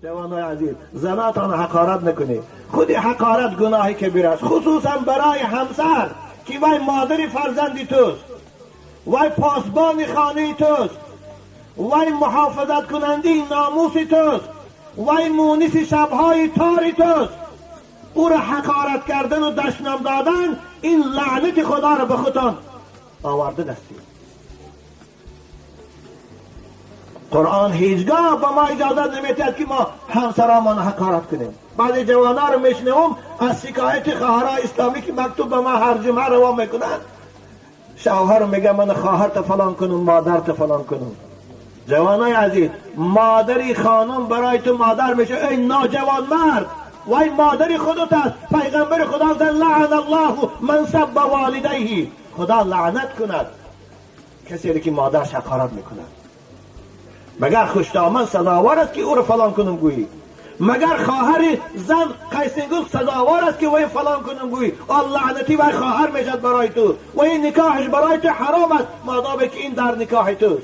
جوانای عزیز، زناتان حقارت نکنید. خودی حقارت گناهی کبیر است، خصوصا برای همسر که وای مادری فرزندی توست، وای پاسبان خانه توست، وای محافظت کننده ناموسی توست، وای مونس شبهای تاری توست. او را حقارت کردن و دشنام دادن، این لعنت خدا را به خودتان آورده دستید. قرآن هیچگاه به ما اجازه نمیدهد که ما همسرامان حقارت کنیم. بعضی جوانا رو میشنوم از شکایت خواهرای اسلامی که مکتوب به ما هر جمعه روا میکنن، شوهر میگه من خواهرت فلان کنم، مادرت فلان کنم. جوانای عزیز، مادری خانم برای تو مادر میشه. ای ناجوان مرد، وای مادری خودت است. پیغمبر خدا گفت لعن الله من سب والدیه، خدا لعنت کند کسی که مادرش حقارت میکند. مگر خوشدامن سزاوار است که او را فلان کنم گویی؟ مگر خواهر زن قیسنگوز سزاوار است که وی فلان کنم گویی؟ لعنتی وی خواهر میشد برای تو و این نکاحش برای تو حرام است مادامی که این در نکاح توست.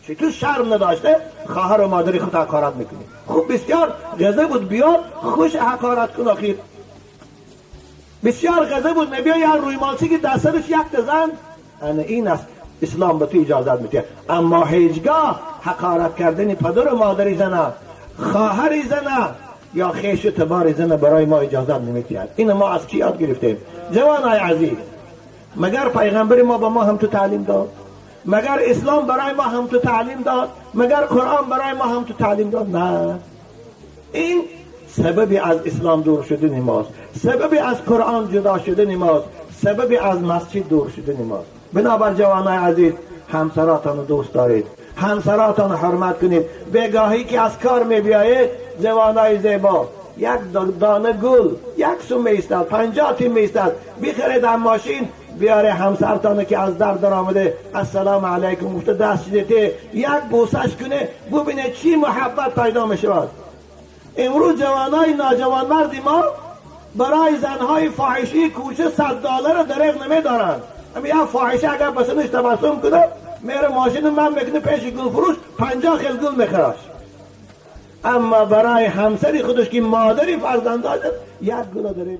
چی تو شرم نداشته خواهر و مادری خود حقارت میکنی؟ خوب بسیار غزه بود بیاد خوش حقارت کن. آخیر بسیار غزه بود نبیا یا روی مالسی که دستش یک زن، این است اسلام به تو اجازت میده. اما هیچگاه حقارت کردن پدر و مادری زنه، خواهر زنه یا خیش و تبار زنه برای ما اجازت نمیده. این ما از کی یاد گرفتیم؟ جوانای عزیز، مگر پیغمبر ما به ما هم تو تعلیم داد؟ مگر اسلام برای ما هم تو تعلیم داد؟ مگر قرآن برای ما هم تو تعلیم داد؟ نه. این سببی از اسلام دور شدن ماست، سببی از قرآن جدا شدن ماست، سببی از مسجد دور شدن ماست. بنابر جوانای عزیز، همسراتان رو دوست دارید، همسراتان حرمت کنید. بگاهی که از کار می بیایید، جوانای زیبا، یک دانه گل یک سو میستد، 50 تیم میستد، بخرید هم ماشین بیاره همسرتان که از در آمده السلام علیکم گفته دست دیده، یک بوسش کنه ببینه چی محبت پیدا می شود. امروز جوانای ناجوان مردی ما برای زنهای فاحشی کوچه $100 دریغ نمی دارن. اما یک فاحشه اگر بسنش تبسم کنه میره ماشین من میکنه پیش گل فروش 50 خیل گل میخراش. اما برای همسری خودش که مادری فرزند داشت یک گل دریغ